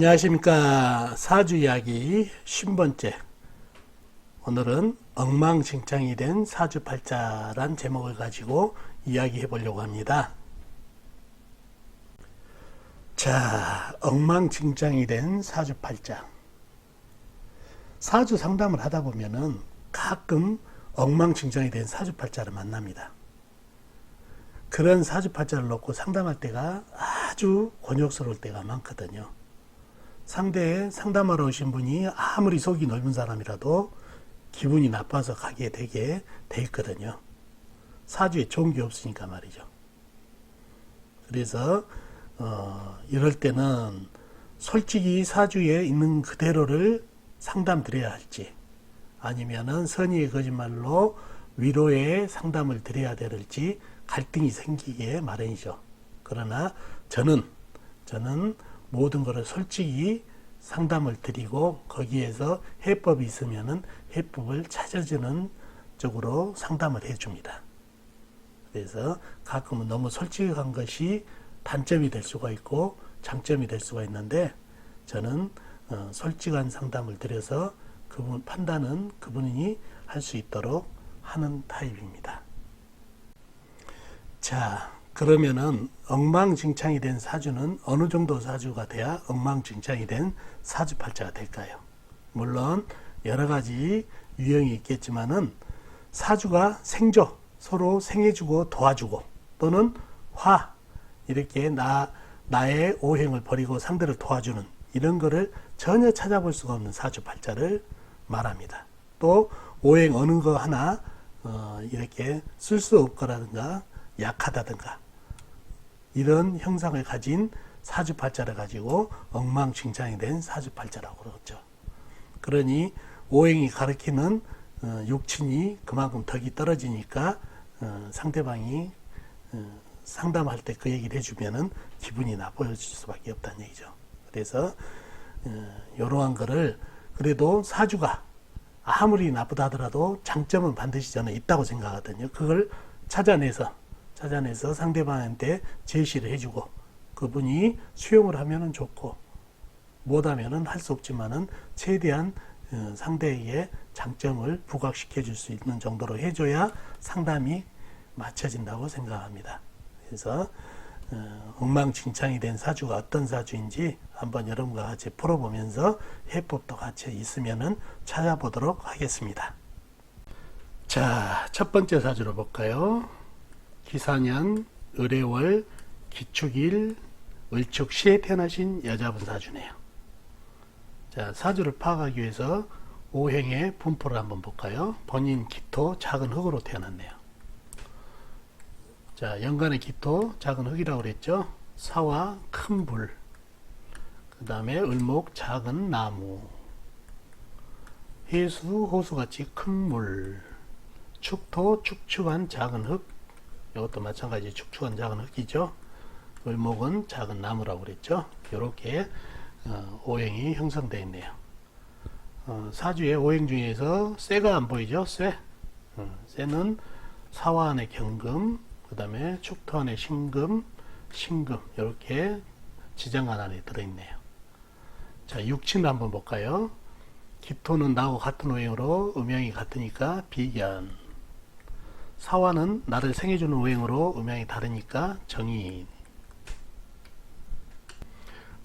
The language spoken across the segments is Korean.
안녕하십니까. 사주 이야기 50번째. 오늘은 엉망진창이 된 사주팔자란 제목을 가지고 이야기해 보려고 합니다. 자, 엉망진창이 된 사주팔자. 사주 상담을 하다 보면은 가끔 엉망진창이 된 사주팔자를 만납니다. 그런 사주팔자를 놓고 상담할 때가 아주 곤욕스러울 때가 많거든요. 상대에 상담하러 오신 분이 아무리 속이 넓은 사람이라도 기분이 나빠서 가게 되게 돼 있거든요. 사주에 좋은 게 없으니까 말이죠. 그래서 이럴 때는 솔직히 사주에 있는 그대로를 상담 드려야 할지, 아니면은 선의의 거짓말로 위로의 상담을 드려야 될지 갈등이 생기기에 마련이죠. 그러나 저는 모든 것을 솔직히 상담을 드리고 거기에서 해법이 있으면은 해법을 찾아주는 쪽으로 상담을 해줍니다. 그래서 가끔은 너무 솔직한 것이 단점이 될 수가 있고 장점이 될 수가 있는데, 저는 솔직한 상담을 드려서 그분 판단은 그분이 할 수 있도록 하는 타입입니다. 자, 그러면은 엉망진창이 된 사주는 어느 정도 사주가 돼야 엉망진창이 된 사주팔자가 될까요? 물론 여러 가지 유형이 있겠지만은 사주가 생조, 서로 생해주고 도와주고, 또는 화, 이렇게 나의 오행을 버리고 상대를 도와주는 이런 거를 전혀 찾아볼 수가 없는 사주팔자를 말합니다. 또 오행 어느 거 하나 이렇게 쓸 수 없거라든가 약하다든가 이런 형상을 가진 사주팔자를 가지고 엉망진창이 된 사주팔자라고 그러죠. 그러니 오행이 가리키는 육친이 그만큼 덕이 떨어지니까 상대방이 상담할 때 그 얘기를 해주면은 기분이 나빠질 수밖에 없다는 얘기죠. 그래서 이러한 거를 그래도 사주가 아무리 나쁘다 하더라도 장점은 반드시 저는 있다고 생각하거든요. 그걸 찾아내서 상대방한테 제시를 해주고, 그분이 수용을 하면은 좋고 못하면은 할 수 없지만은 최대한 상대에게 장점을 부각시켜 줄 수 있는 정도로 해줘야 상담이 맞춰진다고 생각합니다. 그래서 엉망진창이 된 사주가 어떤 사주인지 한번 여러분과 같이 풀어보면서 해법도 같이 있으면은 찾아보도록 하겠습니다. 자, 첫 번째 사주로 볼까요? 기사년, 을해월, 기축일, 을축시에 태어나신 여자분 사주네요. 자, 사주를 파악하기 위해서 오행의 분포를 한번 볼까요? 본인 기토, 작은 흙으로 태어났네요. 자, 연간의 기토, 작은 흙이라고 그랬죠? 사화, 큰 불. 그 다음에 을목, 작은 나무. 해수, 호수같이 큰 물. 축토, 축축한 작은 흙. 이것도 마찬가지 축축한 작은 흙이죠. 을목은 작은 나무라고 그랬죠. 이렇게 오행이 형성되어 있네요. 사주의 오행 중에서 쇠가 안 보이죠? 쇠는 사화 안에 경금, 그 다음에 축토 안에 신금, 이렇게 지장간 안에 들어있네요. 자, 육친을 한번 볼까요? 기토는 나하고 같은 오행으로 음양이 같으니까 비견. 사화는 나를 생해주는 오행으로 음양이 다르니까 정인.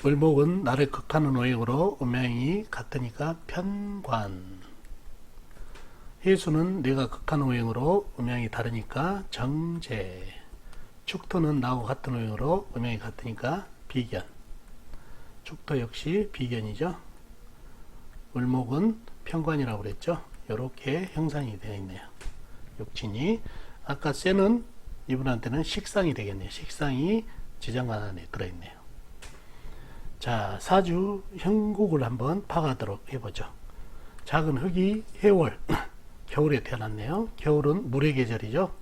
을목은 나를 극하는 오행으로 음양이 같으니까 편관. 해수는 내가 극하는 오행으로 음양이 다르니까 정제. 축토는 나하고 같은 오행으로 음양이 같으니까 비견. 축토 역시 비견이죠. 을목은 편관이라고 그랬죠. 이렇게 형상이 되어 있네요. 육친이. 아까 쇠는 이분한테는 식상이 되겠네요. 식상이 지장간 안에 들어있네요. 자, 사주 형국을 한번 파악하도록 해보죠. 작은 흙이 해월, 겨울에 태어났네요. 겨울은 물의 계절이죠.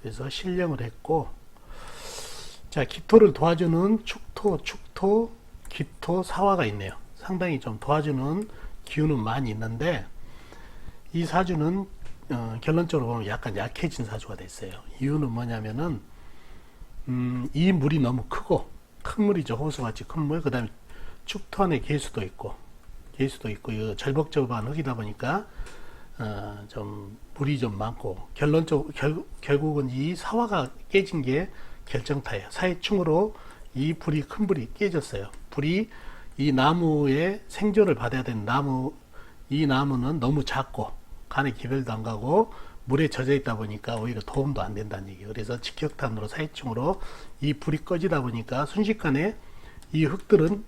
그래서 신령을 했고, 자, 기토를 도와주는 축토, 기토, 사화가 있네요. 상당히 좀 도와주는 기운은 많이 있는데, 이 사주는 결론적으로 보면 약간 약해진 사주가 됐어요. 이유는 뭐냐면은 이 물이 너무 크고, 큰 물이죠. 호수같이 큰 물. 그 다음에 축토 안에 개수도 있고 이 절벅절벅한 흙이다 보니까 좀 물이 좀 많고 결국은 이 사화가 깨진 게 결정타예요. 사해충으로 이 큰 불이 깨졌어요. 불이 이 나무의 생존을 받아야 되는 이 나무는 너무 작고 간에 기별도 안 가고 물에 젖어 있다 보니까 오히려 도움도 안 된다는 얘기예요. 그래서 직격탄으로 사해충으로 이 불이 꺼지다 보니까 순식간에 이 흙들은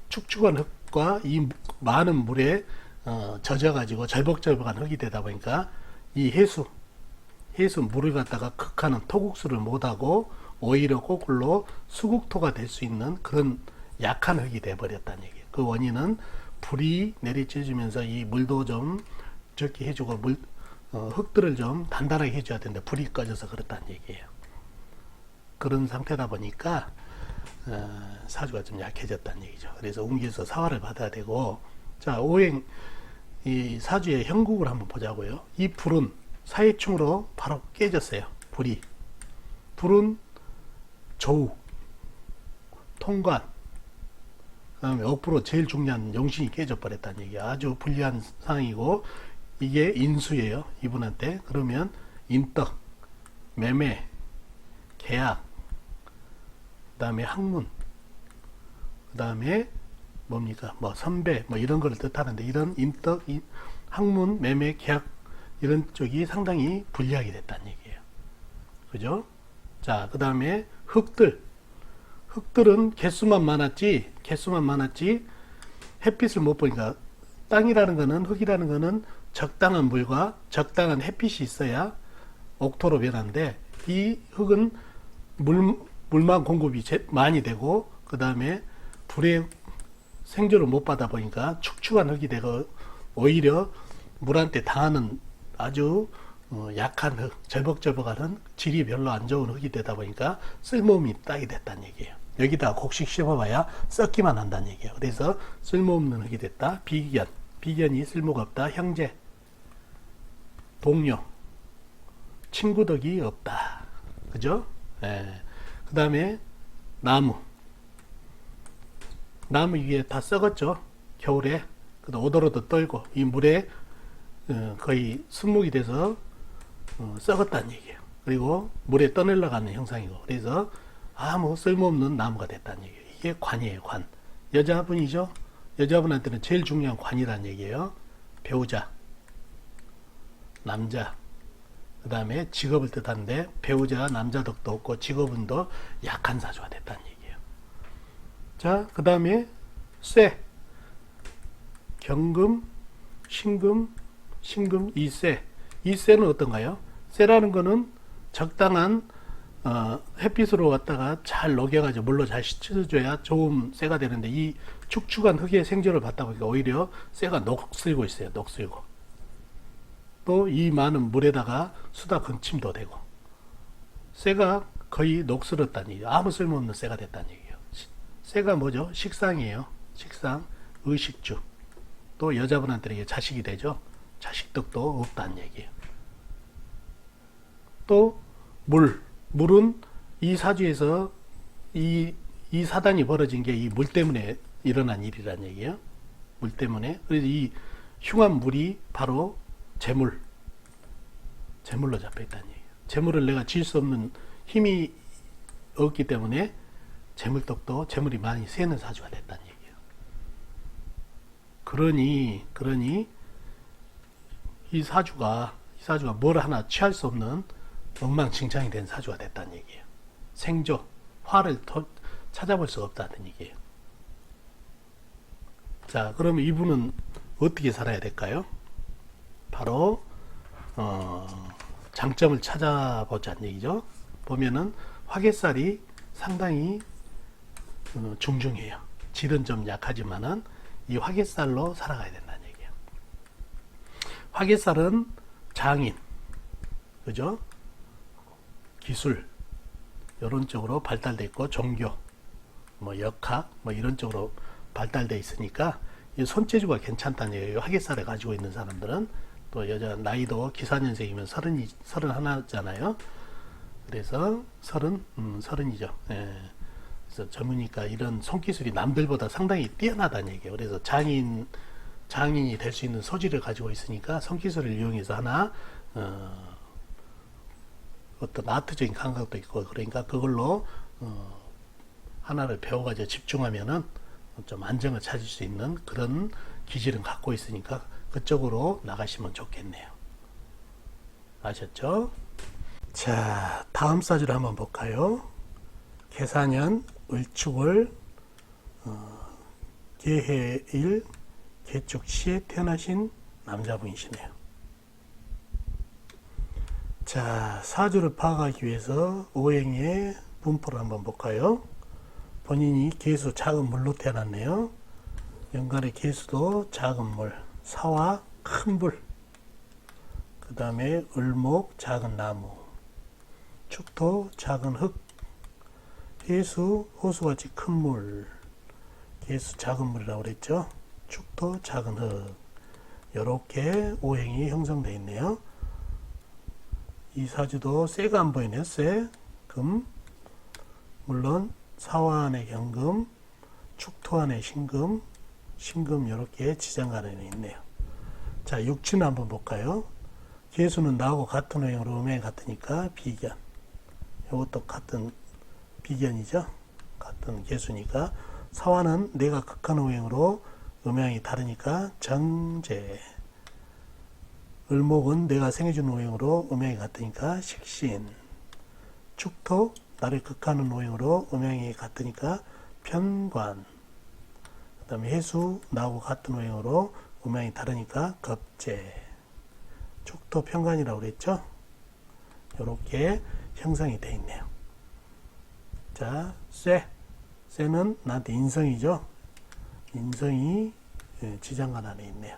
축축한 흙과 이 많은 물에 젖어가지고 절벅절벅한 흙이 되다 보니까 이 해수 물을 갖다가 극하는 토국수를 못하고 오히려 거꾸로 수국토가 될 수 있는 그런 약한 흙이 돼버렸다는 얘기예요. 그 원인은 불이 내리쳐지면서 이 물도 좀 적게 해주고 흙들을 좀 단단하게 해줘야 되는데 불이 꺼져서 그렇다는 얘기예요. 그런 상태다 보니까 사주가 좀 약해졌다는 얘기죠. 그래서 옮겨서 사화를 받아야 되고, 자, 오행 이 사주의 형국을 한번 보자고요. 이 불은 사해충으로 바로 깨졌어요. 불은 조우, 통관, 그다음에 억부로 제일 중요한 용신이 깨져버렸다는 얘기. 아주 불리한 상황이고, 이게 인수예요. 이분한테. 그러면 인덕, 매매, 계약, 그 다음에 학문, 그 다음에 뭡니까? 선배, 이런 걸 뜻하는데, 이런 인덕, 학문, 매매, 계약, 이런 쪽이 상당히 불리하게 됐다는 얘기예요. 그죠? 자, 그 다음에 흙들은 개수만 많았지, 햇빛을 못 보니까, 땅이라는 거는, 흙이라는 거는 적당한 물과 적당한 햇빛이 있어야 옥토로 변하는데, 이 흙은 물만 공급이 많이 되고, 그 다음에 불의 생존을 못 받아 보니까 축축한 흙이 되고, 오히려 물한테 당하는 아주 약한 흙, 절벅절벅한 흙, 질이 별로 안 좋은 흙이 되다 보니까 쓸모없는 땅이 됐다는 얘기예요. 여기다 곡식 심어봐야 썩기만 한다는 얘기예요. 그래서 쓸모없는 흙이 됐다. 비견이 쓸모가 없다. 형제, 동료, 친구 덕이 없다. 그죠? 예. 그 다음에 나무 이게 다 썩었죠. 겨울에 오도로도 떨고 이 물에 거의 순목이 돼서 썩었다는 얘기예요. 그리고 물에 떠내려가는 형상이고, 그래서 아무 쓸모없는 나무가 됐다는 얘기예요. 이게 관이에요. 관. 여자분이죠. 여자분한테는 제일 중요한 관이라는 얘기예요. 배우자, 남자, 그 다음에 직업을 뜻하는데, 배우자, 남자 덕도 없고 직업운도 약한 사주가 됐다는 얘기예요. 자, 그 다음에 쇠, 경금, 신금, 이쇠. 이쇠는 어떤가요? 쇠라는 거는 적당한 햇빛으로 왔다가 잘 녹여가지고 물로 잘 씻어줘야 좋은 쇠가 되는데, 이 축축한 흙의 생존을 받다 보니까 오히려 쇠가 녹슬고 있어요. 녹슬고. 또 이 많은 물에다가 수다 건침도 되고, 쇠가 거의 녹슬었다는 얘기예요. 아무 쓸모없는 쇠가 됐다는 얘기예요. 쇠가 뭐죠? 식상이에요. 식상, 의식주. 또 여자분한테는 이게 자식이 되죠. 자식덕도 없다는 얘기예요. 또 물은 이 사주에서 이 사단이 벌어진 게 이 물 때문에 일어난 일이란 얘기예요. 물 때문에. 그래서 이 흉한 물이 바로 재물로 잡혀 있다는 얘기예요. 재물을 내가 지을 수 없는 힘이 없기 때문에 재물이 많이 새는 사주가 됐다는 얘기예요. 그러니 이 사주가 뭘 하나 취할 수 없는 엉망진창이 된 사주가 됐다는 얘기예요. 생조, 화를 찾아볼 수가 없다는 얘기예요. 자, 그러면 이분은 어떻게 살아야 될까요? 바로 장점을 찾아보자는 얘기죠. 보면은 화개살이 상당히 중중해요. 질은 좀 약하지만은 이 화개살로 살아가야 된다는 얘기예요. 화개살은 장인, 그죠? 기술, 이런 쪽으로 발달돼 있고, 종교, 역학, 이런 쪽으로 발달돼 있으니까 이 손재주가 괜찮다는 얘기예요. 화개살을 가지고 있는 사람들은. 또 여자 나이도 기사년생이면 31잖아요. 그래서 30이죠. 예. 그래서 전무니까 이런 손기술이 남들보다 상당히 뛰어나다는 얘기예요. 그래서 장인이 될 수 있는 소질을 가지고 있으니까 손기술을 이용해서 하나 어떤 아트적인 감각도 있고, 그러니까 그걸로 하나를 배워가지고 집중하면은 좀 안정을 찾을 수 있는 그런 기질은 갖고 있으니까 그쪽으로 나가시면 좋겠네요. 아셨죠? 자, 다음 사주를 한번 볼까요? 계사년 을축월 계해일 개축시에 태어나신 남자분이시네요. 자, 사주를 파악하기 위해서 오행의 분포를 한번 볼까요? 본인이 계수 작은 물로 태어났네요. 연간의 계수도 작은 물, 사화 큰 불, 그 다음에 을목 작은 나무, 축토 작은 흙, 해수 호수같이 큰 물, 계수 작은 물이라고 그랬죠. 축토 작은 흙, 이렇게 오행이 형성되어 있네요. 이 사주도 쇠가 안 보이네요. 쇠, 금, 물론 사화 안에 경금, 축토 안에 신금, 신금 이렇게 지장간 안에 있네요. 자, 육치는 한번 볼까요? 계수는 나하고 같은 오행으로 음행이 같으니까 비견. 이것도 같은 비견이죠. 같은 계수니까. 사화는 내가 극한 오행으로 음양이 다르니까 정제. 을목은 내가 생해준 오행으로 음양이 같으니까 식신. 축토 나를 극하는 오행으로 음양이 같으니까 편관. 그 다음에 해수 나하고 같은 오행으로 음양이 다르니까 겁재. 축토 편관이라고 그랬죠. 이렇게 형성이 되어 있네요. 자, 쇠는 나한테 인성이죠. 인성이 지장간 안에 있네요.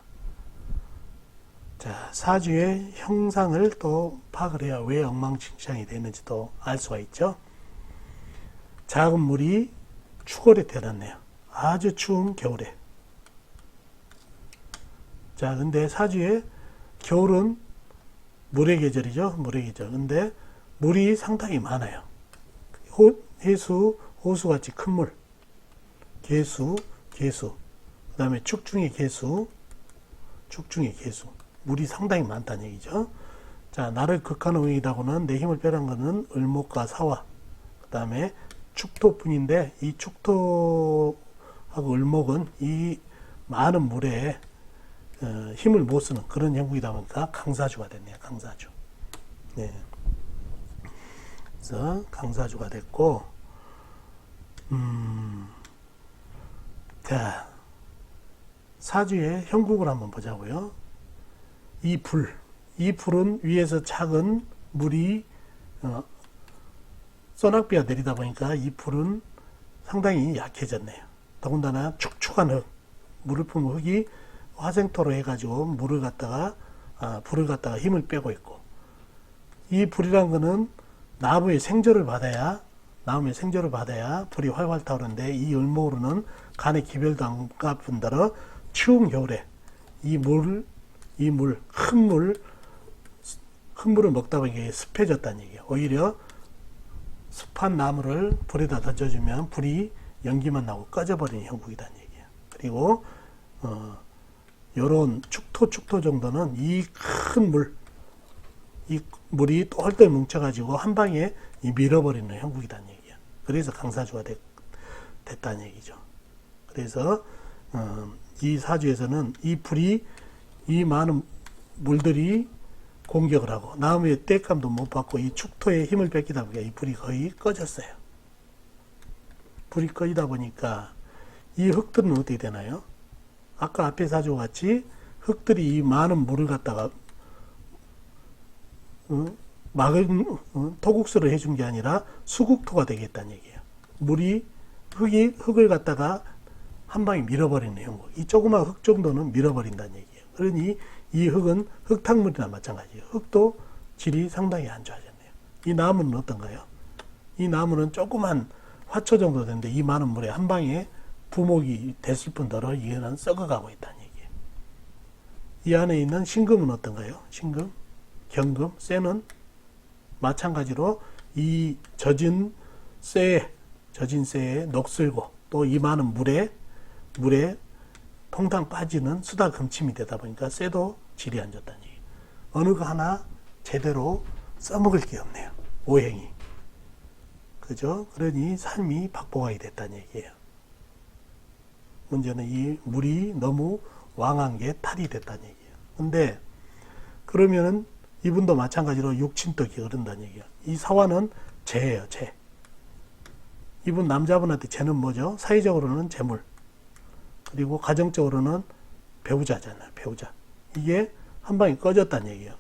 자, 사주의 형상을 또 파악을 해야 왜 엉망진창이 되는지도 알 수가 있죠. 작은 물이 축월에 태어났네요. 아주 추운 겨울에. 자, 근데 사주에 겨울은 물의 계절이죠. 물의 계절. 근데 물이 상당히 많아요. 해수, 호수같이 큰 물. 계수. 그 다음에 축중의 계수. 물이 상당히 많다는 얘기죠. 자, 나를 극하는 오행이라고는 내 힘을 빼란 거는 을목과 사화. 그 다음에 축토뿐인데 이 축토하고 을목은 이 많은 물에 힘을 못 쓰는 그런 형국이다 보니까 강사주가 됐네요. 강사주. 네. 그래서 강사주가 됐고, 자, 사주의 형국을 한번 보자고요. 이 불은 위에서 작은 물이 소낙비가 내리다 보니까 이 불은 상당히 약해졌네요. 더군다나 축축한 흙, 물을 뿜은 흙이 화생토로 해가지고 불을 갖다가 힘을 빼고 있고, 이 불이란 거는 나무의 생조를 받아야 불이 활활 타오르는데, 이 을목으로는 간에 기별도 안 가뿐더러 추운 겨울에 큰 물을 먹다 보니까 습해졌다는 얘기예요. 오히려 습한 나무를 불에다 던져주면 불이 연기만 나고 꺼져버리는 형국이라는 얘기예요. 그리고 요런 축토 정도는 이 큰 이 물이 똘똘 뭉쳐가지고 한 방에 밀어버리는 형국이라는 얘기예요. 그래서 강사주가 됐다는 얘기죠. 그래서 이 사주에서는 이 많은 물들이 공격을 하고 나무의 땔감도 못 받고 이 축토에 힘을 뺏기다 보니까 이 불이 거의 꺼졌어요. 불이 꺼지다 보니까 이 흙들은 어떻게 되나요? 아까 앞에 사주와 같이 흙들이 이 많은 물을 갖다가 토국수를 해준 게 아니라 수국토가 되겠다는 얘기예요. 흙을 갖다가 한 방에 밀어버리는 형국. 이 조그만 흙 정도는 밀어버린다는 얘기예요. 그러니 이 흙은 흙탕물이나 마찬가지예요. 흙도 질이 상당히 안 좋아졌네요. 이 나무는 어떤가요? 이 나무는 조그만 화초 정도 되는데 이 많은 물에 한 방에 부목이 됐을 뿐더러 이거는 썩어가고 있다는 얘기예요. 이 안에 있는 신금은 어떤가요? 신금, 경금, 쇠는 마찬가지로 이 젖은 젖은 쇠에 녹슬고 또 이 많은 물에 통당 빠지는 수다 금침이 되다 보니까 쇠도 질이 안 좋다는 얘기. 어느 거 하나 제대로 써먹을 게 없네요. 오행이. 그죠? 그러니 삶이 박복하게 됐다는 얘기예요. 문제는 이 물이 너무 왕한 게 탈이 됐다는 얘기예요. 근데 그러면은 이분도 마찬가지로 육친떡이 흐른다는 얘기예요. 이 사화는 재예요, 재. 이분 남자분한테 재는 뭐죠? 사회적으로는 재물. 그리고 가정적으로는 배우자잖아요, 배우자. 이게 한 방에 꺼졌다는 얘기예요.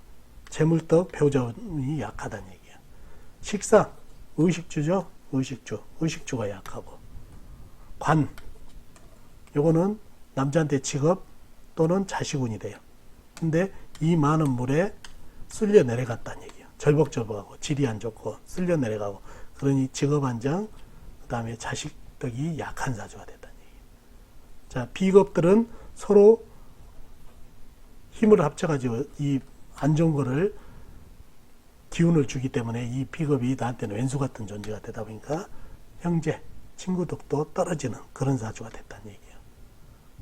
재물떡, 배우자운이 약하다는 얘기예요. 식상, 의식주죠? 의식주. 의식주가 약하고. 관. 요거는 남자한테 직업 또는 자식운이 돼요. 근데 이 많은 물에 쓸려 내려갔다는 얘기예요. 절벅절벅하고 질이 안 좋고 쓸려 내려가고 그러니 직업 안정 그 다음에 자식덕이 약한 사주가 됐다는 얘기예요. 자, 비겁들은 서로 힘을 합쳐가지고 이 안 좋은 거를 기운을 주기 때문에 이 비겁이 나한테는 왼수 같은 존재가 되다 보니까 형제, 친구덕도 떨어지는 그런 사주가 됐다는 얘기예요.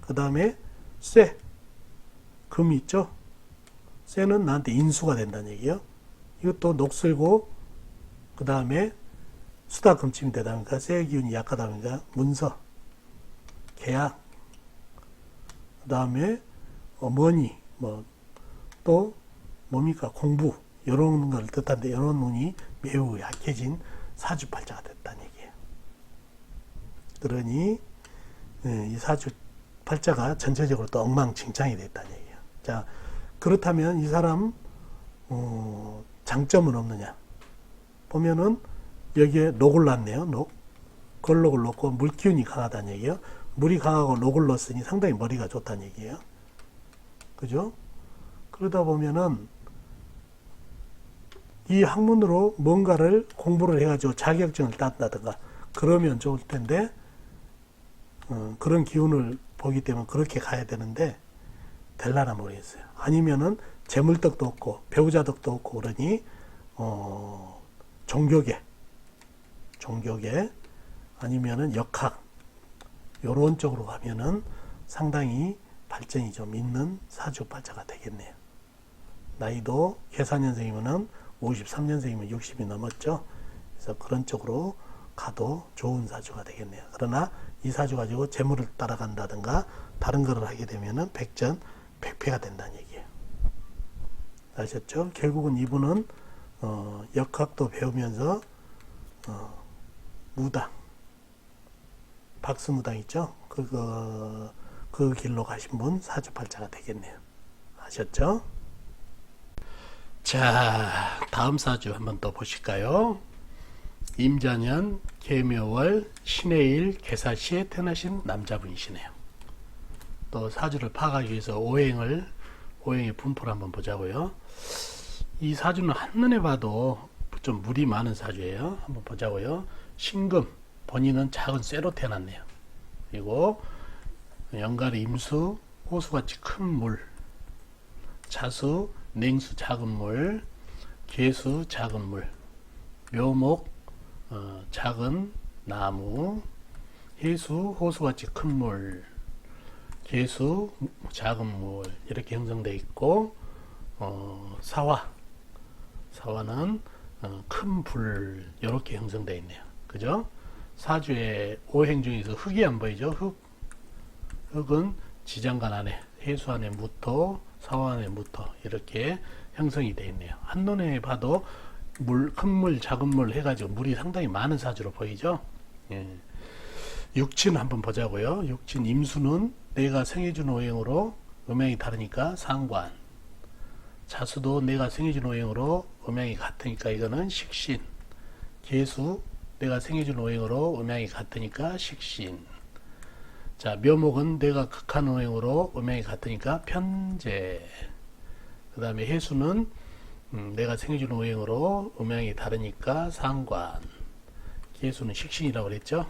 그 다음에 쇠, 금이 있죠? 쇠는 나한테 인수가 된다는 얘기예요. 이것도 녹슬고 그 다음에 수다 금침이 되다 보니까 쇠 기운이 약하다 보니까 문서, 계약, 그 다음에 어머니, 또 뭡니까? 공부, 이런 걸 뜻하는데 이런 운이 매우 약해진 사주팔자가 됐다는 얘기예요. 그러니 이 사주팔자가 전체적으로 또 엉망진창이 됐다는 얘기예요. 자, 그렇다면 이 사람 장점은 없느냐? 보면은 여기에 녹을 놨네요. 녹. 걸록을 넣고 물기운이 강하다는 얘기예요. 물이 강하고 녹을 넣었으니 상당히 머리가 좋다는 얘기예요. 그죠? 그러다 보면은 이 학문으로 뭔가를 공부를 해가지고 자격증을 딴다든가 그러면 좋을 텐데 그런 기운을 보기 때문에 그렇게 가야 되는데 될라나 모르겠어요. 아니면은 재물덕도 없고 배우자덕도 없고 그러니 종교계 아니면은 역학 요런 쪽으로 가면은 상당히 발전이 좀 있는 사주팔자가 되겠네요. 나이도 계사년생이면은 53년생이면 60이 넘었죠. 그래서 그런 쪽으로 가도 좋은 사주가 되겠네요. 그러나 이 사주 가지고 재물을 따라간다든가 다른 거를 하게 되면은 백전백패가 된다는 얘기예요. 아셨죠? 결국은 이분은 역학도 배우면서 무당, 박수무당 있죠? 그 길로 가신 분 사주팔자가 되겠네요. 아셨죠? 자, 다음 사주 한번 또 보실까요? 임자년, 계묘월, 신해일, 계사시에 태어나신 남자분이시네요. 또 사주를 파악하기 위해서 오행의 분포를 한번 보자고요. 이 사주는 한눈에 봐도 좀 물이 많은 사주예요. 한번 보자고요. 신금, 본인은 작은 쇠로 태어났네요. 그리고 연갈이 임수, 호수같이 큰 물, 자수, 냉수 작은 물, 계수 작은 물, 묘목 작은 나무, 해수 호수같이 큰 물, 계수 작은 물 이렇게 형성되어 있고 사화는 큰 불 이렇게 형성되어 있네요. 그죠? 사주의 오행 중에서 흙이 안 보이죠? 흙은 지장간 안에 해수 안에 무토, 사화 안에 무토 이렇게 형성이 되어 있네요. 한눈에 봐도 큰 물, 작은 물 해가지고 물이 상당히 많은 사주로 보이죠. 예. 육친 한번 보자고요. 육친 임수는 내가 생해준 오행으로 음양이 다르니까 상관, 자수도 내가 생해준 오행으로 음양이 같으니까 이거는 식신, 계수 내가 생해준 오행으로 음양이 같으니까 식신. 자, 묘목은 내가 극한 오행으로 음양이 같으니까 편재. 그 다음에 해수는 내가 생해준 오행으로 음양이 다르니까 상관. 계수는 식신이라고 그랬죠.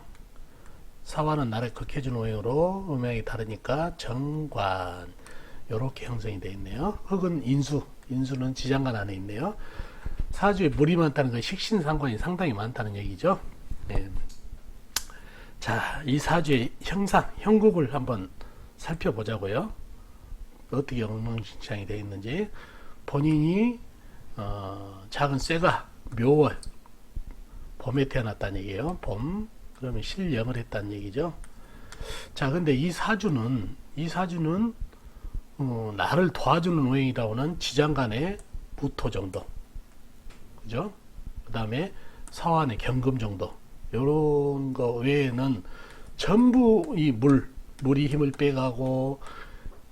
사화는 나를 극해준 오행으로 음양이 다르니까 정관. 요렇게 형성이 되어 있네요. 흙은 인수는 지장간 안에 있네요. 사주에 물이 많다는 건 식신상관이 상당히 많다는 얘기죠. 네. 자, 이 사주의 형상, 형국을 한번 살펴보자고요. 어떻게 엉망진창이 되어 있는지. 본인이 작은 쇠가 묘월 봄에 태어났다는 얘기예요. 봄 그러면 실령을 했다는 얘기죠. 자, 근데 이 사주는 나를 도와주는 오행이라고는 지장간의 무토 정도, 그죠? 그 다음에 사환의 경금 정도, 요런 거 외에는 전부 이 물이 힘을 빼가고,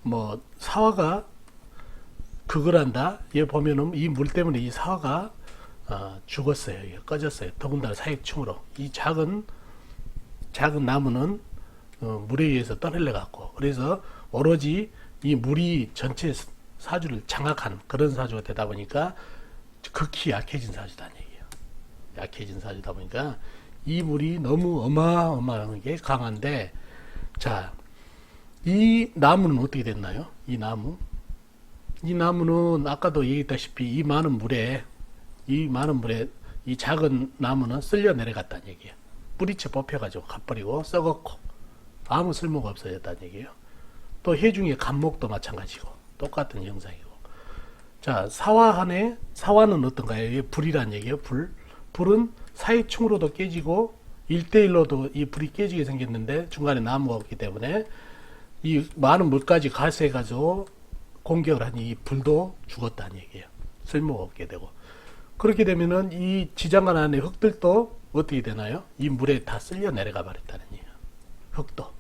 뭐 사화가 그걸 한다. 얘 보면은 이 물 때문에 이 사화가 죽었어요. 꺼졌어요. 더군다나 사익충으로. 이 작은 나무는 물에 의해서 떠날려 갖고, 그래서 오로지 이 물이 전체 사주를 장악하는 그런 사주가 되다 보니까 극히 약해진 사주다는 얘기예요. 약해진 사주다 보니까 이 물이 너무 어마어마하게 강한데, 자, 이 나무는 어떻게 됐나요? 이 나무는 아까도 얘기했다시피 이 많은 물에 이 작은 나무는 쓸려 내려갔다는 얘기예요. 뿌리채 뽑혀가지고 가버리고 썩었고 아무 쓸모가 없어졌다는 얘기예요. 또 해중의 간목도 마찬가지고 똑같은 형상이고. 자, 사화는 어떤가요? 이게 불이란 얘기예요. 불은 사이충으로도 깨지고 1대1로도 이 불이 깨지게 생겼는데 중간에 나무가 없기 때문에 이 많은 물까지 가세해가지고 공격을 하니 이 불도 죽었다는 얘기예요. 쓸모가 없게 되고. 그렇게 되면은 이 지장간 안에 흙들도 어떻게 되나요? 이 물에 다 쓸려 내려가 버렸다는 얘기예요. 흙도.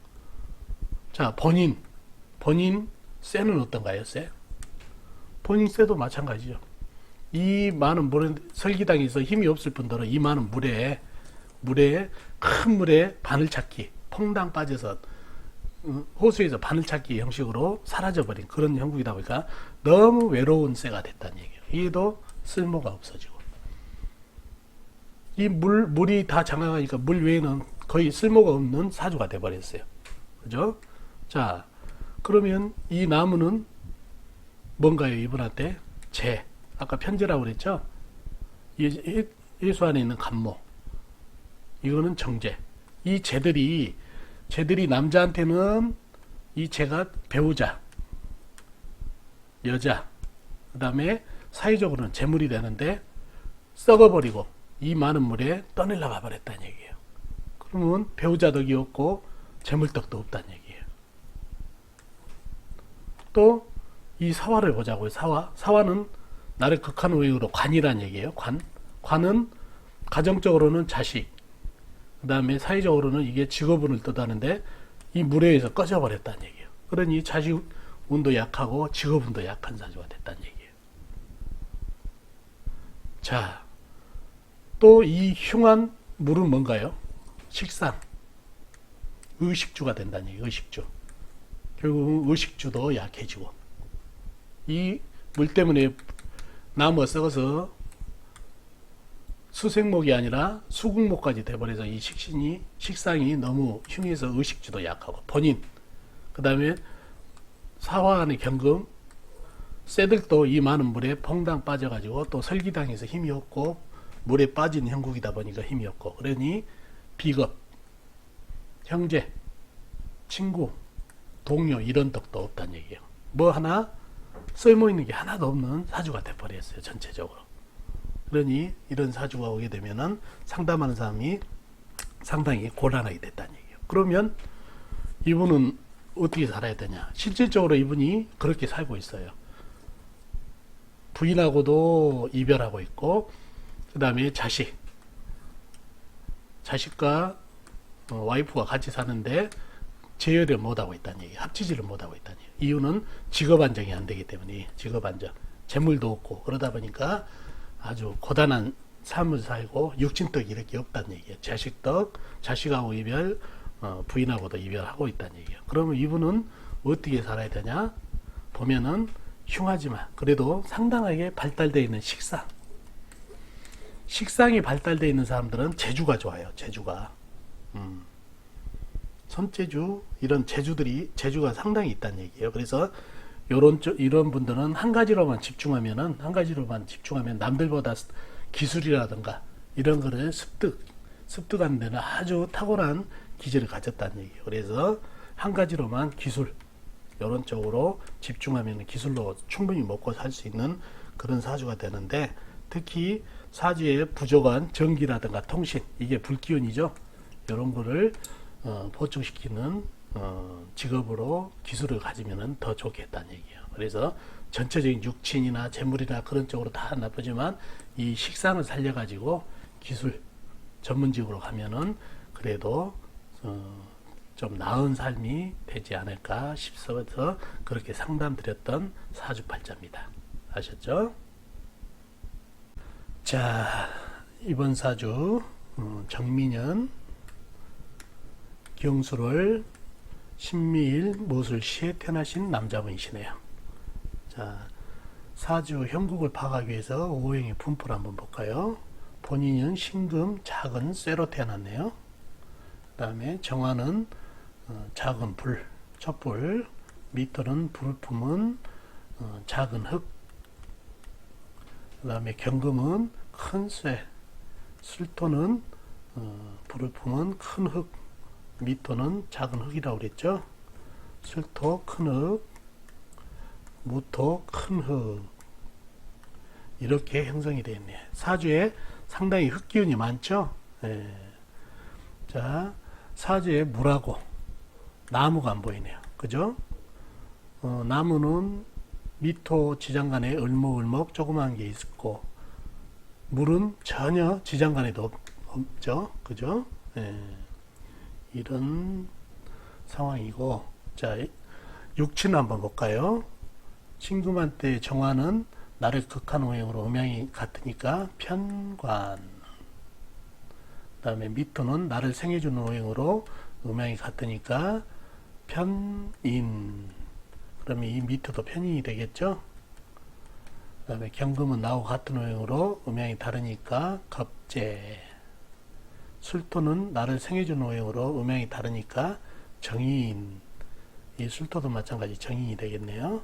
자, 본인 쇠는 어떤가요? 본인 쇠도 마찬가지죠. 이 많은 물에 설기당에서 힘이 없을 뿐더러 이 많은 큰 물에 바늘찾기, 퐁당 빠져서 호수에서 바늘찾기 형식으로 사라져버린 그런 형국이다 보니까 너무 외로운 쇠가 됐다는 얘기예요. 이게도 쓸모가 없어지고, 이 물이 다 장악하니까 물 외에는 거의 쓸모가 없는 사주가 돼버렸어요. 그죠? 자, 그러면 이 나무는 뭔가요? 이분한테 아까 편제라고 그랬죠? 예수 안에 있는 간목, 이거는 정제. 이 재들이 남자한테는 이 재가 배우자, 여자, 그 다음에 사회적으로는 재물이 되는데 썩어버리고 이 많은 물에 떠내려가 버렸다는 얘기예요. 그러면 배우자 덕이 없고 재물덕도 없다는 얘기예요. 또 이 사화를 보자고요. 사화는 나를 극한 오행으로 관이란 얘기예요. 관은 가정적으로는 자식, 그 다음에 사회적으로는 이게 직업운을 뜻하는데 이 물에 의해서 꺼져버렸다는 얘기예요. 그러니 자식 운도 약하고 직업운도 약한 사주가 됐다는 얘기예요. 자, 또 이 흉한 물은 뭔가요? 식상, 의식주가 된다는 얘기예요. 의식주. 결국 의식주도 약해지고, 이 물 때문에 나무가 썩어서 수생목이 아니라 수국목까지 돼버려서 이 식상이 너무 흉해서 의식주도 약하고, 본인, 그 다음에 사화 안의 경금, 쇠들도 이 많은 물에 퐁당 빠져가지고 또 설기당해서 힘이 없고 물에 빠진 형국이다 보니까 힘이 없고, 그러니 비겁, 형제, 친구, 동료 이런 덕도 없다는 얘기예요. 뭐 하나 쓸모있는 게 하나도 없는 사주가 돼버렸어요. 전체적으로. 그러니 이런 사주가 오게 되면은 상담하는 사람이 상당히 곤란하게 됐다는 얘기예요. 그러면 이분은 어떻게 살아야 되냐? 실질적으로 이분이 그렇게 살고 있어요. 부인하고도 이별하고 있고, 그 다음에 자식과 와이프가 같이 사는데 제어를 못하고 있다는 얘기, 합치지를 못하고 있다는 얘기. 이유는 직업 안정이 안 되기 때문에, 직업 안정, 재물도 없고, 그러다 보니까 아주 고단한 삶을 살고 육친떡이 이렇게 없다는 얘기예요. 자식하고 이별, 부인하고도 이별하고 있다는 얘기예요. 그러면 이분은 어떻게 살아야 되냐? 보면은 흉하지만 그래도 상당하게 발달되어 있는 식상이 발달되어 있는 사람들은 재주가 좋아요. 재주가. 손재주, 이런 재주가 상당히 있다는 얘기예요. 그래서 이런 분들은 한 가지로만 집중하면 남들보다 기술이라든가 이런 거를 습득하는 데는 아주 탁월한 기질을 가졌다는 얘기예요. 그래서 한 가지로만 기술 이런 쪽으로 집중하면 기술로 충분히 먹고 살 수 있는 그런 사주가 되는데, 특히 사주에 부족한 전기라든가 통신, 이게 불기운이죠. 이런 거를 보충시키는 직업으로 기술을 가지면 더 좋겠다는 얘기예요. 그래서 전체적인 육친이나 재물이나 그런 쪽으로 다 나쁘지만 이 식상을 살려가지고 기술 전문직으로 가면은 그래도 좀 나은 삶이 되지 않을까 싶어서 그렇게 상담드렸던 사주팔자입니다. 아셨죠? 자, 이번 사주 정민년 경술월 신미일 모술시에 태어나신 남자분이시네요. 자, 사주 형국을 파악하기 위해서 오행의 분포를 한번 볼까요? 본인은 신금 작은 쇠로 태어났네요. 그 다음에 정화는 작은 불, 촛불, 미토는 불을 품은 작은 흙, 그 다음에 경금은 큰 쇠, 술토는 불을 품은 큰 흙, 미토는 작은 흙이라고 그랬죠. 술토 큰 흙, 무토 큰 흙, 이렇게 형성이 되어 있네요. 사주에 상당히 흙기운이 많죠. 예. 자, 사주에 물하고 나무가 안 보이네요. 그죠? 나무는 미토 지장간에 을목을목 조그만 게 있고, 물은 전혀 지장간에도 없죠. 그죠? 예. 이런 상황이고, 자, 육친을 한번 볼까요? 신금한테 정화는 나를 극한 오행으로 음양이 같으니까 편관. 그 다음에 미토는 나를 생해주는 오행으로 음양이 같으니까 편인. 그러면 이 미토도 편인이 되겠죠? 그 다음에 경금은 나하고 같은 오행으로 음양이 다르니까 겁재. 술토는 나를 생해주는 오행으로 음양이 다르니까 정인. 이 술토도 마찬가지 정인이 되겠네요.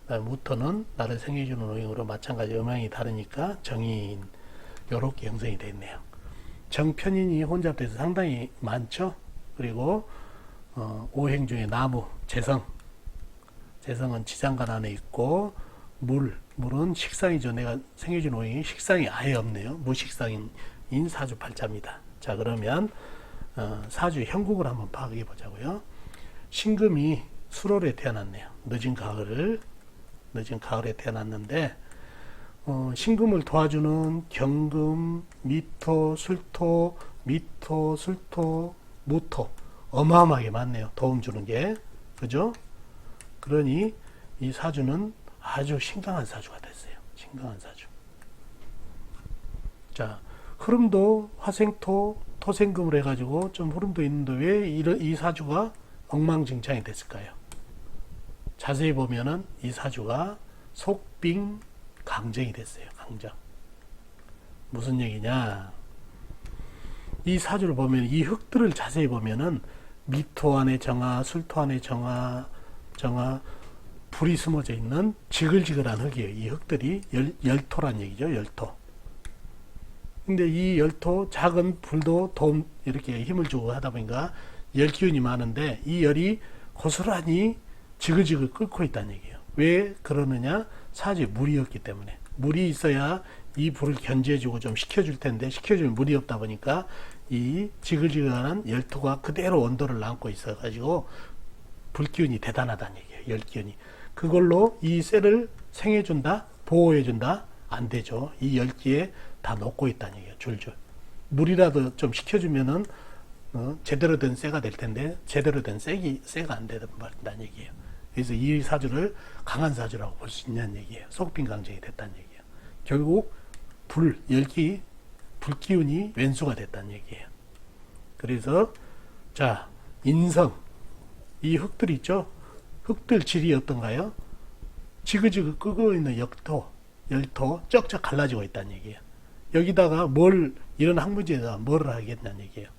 무토는 나를 생해주는 오행으로 마찬가지 음양이 다르니까 정인. 요렇게 형성이 되어 있네요. 정편인이 혼잡돼서 상당히 많죠. 그리고 오행 중에 나무, 재성은 지장간 안에 있고, 물은 식상이죠. 내가 생해준 오행이 식상이 아예 없네요. 무식상인 사주팔자입니다. 자, 그러면 사주 형국을 한번 파악해 보자고요. 신금이 수월에 태어났네요. 늦은 가을에 태어났는데, 신금을 도와주는 경금, 미토, 술토, 무토 어마어마하게 많네요. 도움 주는 게. 그죠? 그러니 이 사주는 아주 신강한 사주가 됐어요. 신강한 사주. 자, 흐름도 화생토, 토생금을 해가지고 좀 흐름도 있는데 왜 이 사주가 엉망진창이 됐을까요? 자세히 보면은 이 사주가 속빙 강정이 됐어요. 강정. 무슨 얘기냐? 이 사주를 보면 이 흙들을 자세히 보면은 미토 안에 정화, 술토 안에 정화, 불이 숨어져 있는 지글지글한 흙이에요. 이 흙들이 열토란 얘기죠. 열토. 근데 이 열토, 작은 불도 도움, 이렇게 힘을 주고 하다 보니까 열 기운이 많은데 이 열이 고스란히 지글지글 끓고 있다는 얘기예요. 왜 그러느냐? 사주에 물이 없기 때문에. 물이 있어야 이 불을 견제해주고 좀 식혀줄 텐데, 식혀주면 물이 없다 보니까 이 지글지글한 열토가 그대로 온도를 남고 있어가지고 불기운이 대단하다는 얘기예요. 열기운이. 그걸로 이 쇠를 생해준다? 보호해준다? 안 되죠. 이 열기에 다 녹고 있다는 얘기예요. 줄줄. 물이라도 좀 식혀주면은 제대로 된 쇠가 될 텐데 제대로 된 쇠가 안 된다는 얘기예요. 그래서 이 사주를 강한 사주라고 볼 수 있는 얘기예요. 속빈강정이 됐다는 얘기예요. 결국 불기운이 왼수가 됐다는 얘기예요. 그래서 자, 인성, 이 흙들 있죠? 흙들 질이 어떤가요? 지그지그 끄고 있는 열토 쩍쩍 갈라지고 있다는 얘기예요. 여기다가 이런 항무지에다 뭘 하겠다는 얘기예요.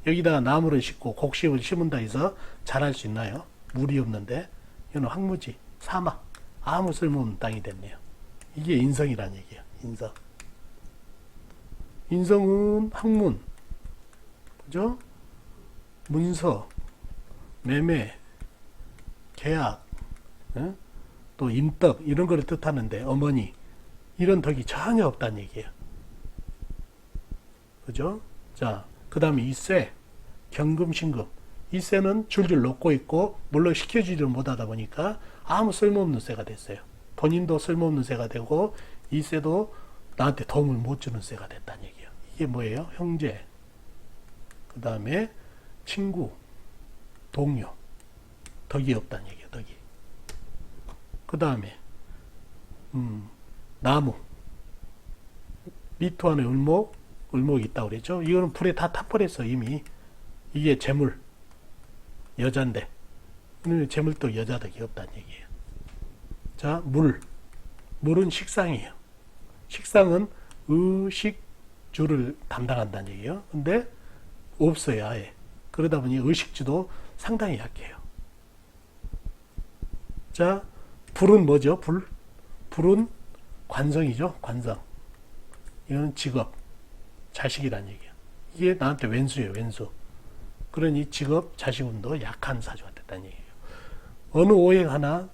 여기다가 나무를 심고 곡식을 심은다 해서 자랄 수 있나요? 물이 없는데. 이건 황무지, 사막, 아무 쓸모없는 땅이 됐네요. 이게 인성이라는 얘기예요. 인성은 학문, 그죠? 문서, 매매, 계약, 또 인덕 이런 거를 뜻하는데 어머니 이런 덕이 전혀 없다는 얘기예요. 그죠? 자, 그 다음에 이세, 경금, 신금. 이세는 줄줄 놓고 있고 물론 시켜주지를 못하다 보니까 아무 쓸모없는 쇠가 됐어요. 본인도 쓸모없는 쇠가 되고 이세도 나한테 도움을 못 주는 쇠가 됐다는 얘기예요. 이게 뭐예요? 형제, 그 다음에 친구, 동료. 덕이 없다는 얘기예요. 덕이. 그 다음에 나무, 미토 안에 을목이 있다고 그랬죠. 이거는 불에 다 타버렸어 이미. 이게 재물, 여잔데 재물도 여자덕이 없다는 얘기예요. 자, 물은 식상이에요. 식상은 의식주를 담당한다는 얘기예요. 근데 없어요 아예. 그러다 보니 의식주도 상당히 약해요. 자, 불은 뭐죠? 불은 관성이죠. 관성. 이거는 직업, 자식이란 얘기예요. 이게 나한테 왼수예요. 왼수. 그러니 직업, 자식운도 약한 사주가 됐다는 얘기예요. 어느 오행 하나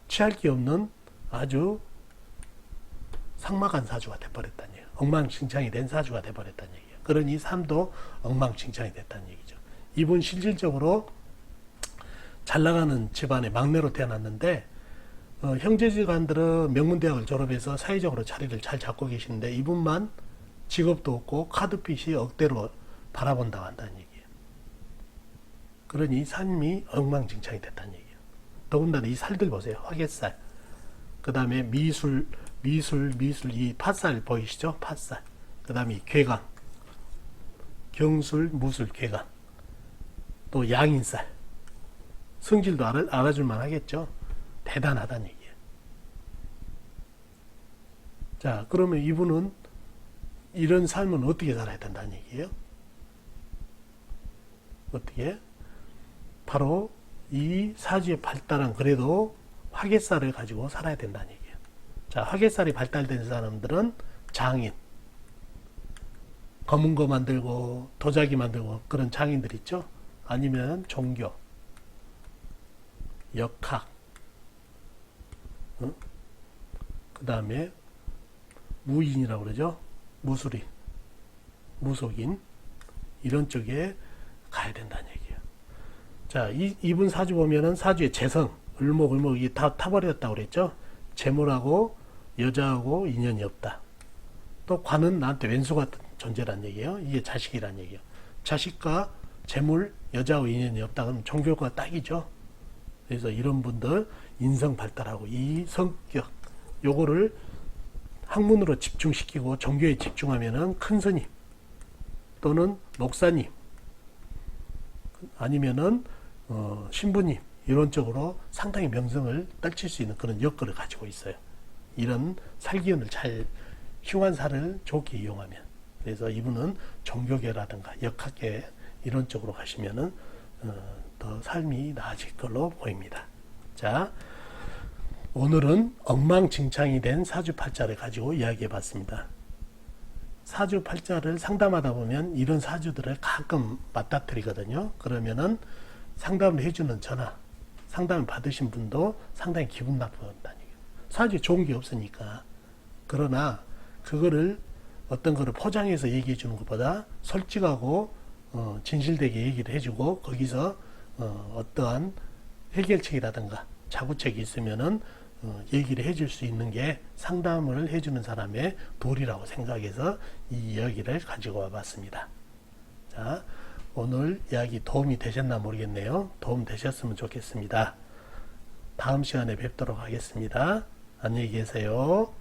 취할 게 없는 아주 삭막한 사주가 돼버렸다는 얘기예요. 엉망진창이 된 사주가 돼버렸다는 얘기예요. 그러니 삶도 엉망진창이 됐다는 얘기죠. 이분 실질적으로 잘 나가는 집안의 막내로 태어났는데 형제지간들은 명문대학을 졸업해서 사회적으로 자리를 잘 잡고 계시는데 이분만 직업도 없고 카드빚이 억대로 바라본다고 한다는 얘기예요. 그러니 삶이 엉망진창이 됐다는 얘기예요. 더군다나 이 살들 보세요. 화개살, 그 다음에 미술 이 팥살 보이시죠? 팥살. 그 다음에 괴강, 경술, 무술, 괴강, 또 양인살. 성질도 알아줄만 하겠죠. 대단하다는 얘기예요. 자, 그러면 이분은 이런 삶은 어떻게 살아야 된다는 얘기예요? 어떻게? 바로 이 사주의 발달은 그래도 화개살을 가지고 살아야 된다는 얘기예요. 자, 화개살이 발달된 사람들은 장인, 검은 거 만들고 도자기 만들고 그런 장인들 있죠. 아니면 종교, 역학, 그 다음에 무인이라고 그러죠. 무술인, 무속인 이런 쪽에 가야 된다는 얘기예요. 자, 이분 사주 보면은 사주의 재성, 을목이 다 타버렸다고 그랬죠. 재물하고 여자하고 인연이 없다. 또 관은 나한테 왼수 같은 존재란 얘기예요. 이게 자식이란 얘기예요. 자식과 재물, 여자하고 인연이 없다 그러면 종교가 딱이죠. 그래서 이런 분들 인성 발달하고 이 성격 요거를 학문으로 집중시키고 종교에 집중하면은 큰 스님 또는 목사님 아니면은 신부님 이런 쪽으로 상당히 명성을 떨칠 수 있는 그런 여건을 가지고 있어요. 이런 살기운을 잘 흉한살을 좋게 이용하면. 그래서 이분은 종교계라든가 역학계 이런 쪽으로 가시면은 더 삶이 나아질 걸로 보입니다. 자, 오늘은 엉망진창이 된 사주팔자를 가지고 이야기해 봤습니다. 사주팔자를 상담하다 보면 이런 사주들을 가끔 맞닥뜨리거든요. 그러면은 상담을 해주는 저나 상담을 받으신 분도 상당히 기분 나쁘다는 얘기예요. 사주에 좋은 게 없으니까. 그러나 그거를 어떤 거를 포장해서 얘기해 주는 것보다 솔직하고 진실되게 얘기를 해주고 거기서 어떠한 해결책이라든가 자구책이 있으면은 얘기를 해줄 수 있는 게 상담을 해주는 사람의 도리라고 생각해서 이 이야기를 가지고 와봤습니다. 자, 오늘 이야기 도움이 되셨나 모르겠네요. 도움 되셨으면 좋겠습니다. 다음 시간에 뵙도록 하겠습니다. 안녕히 계세요.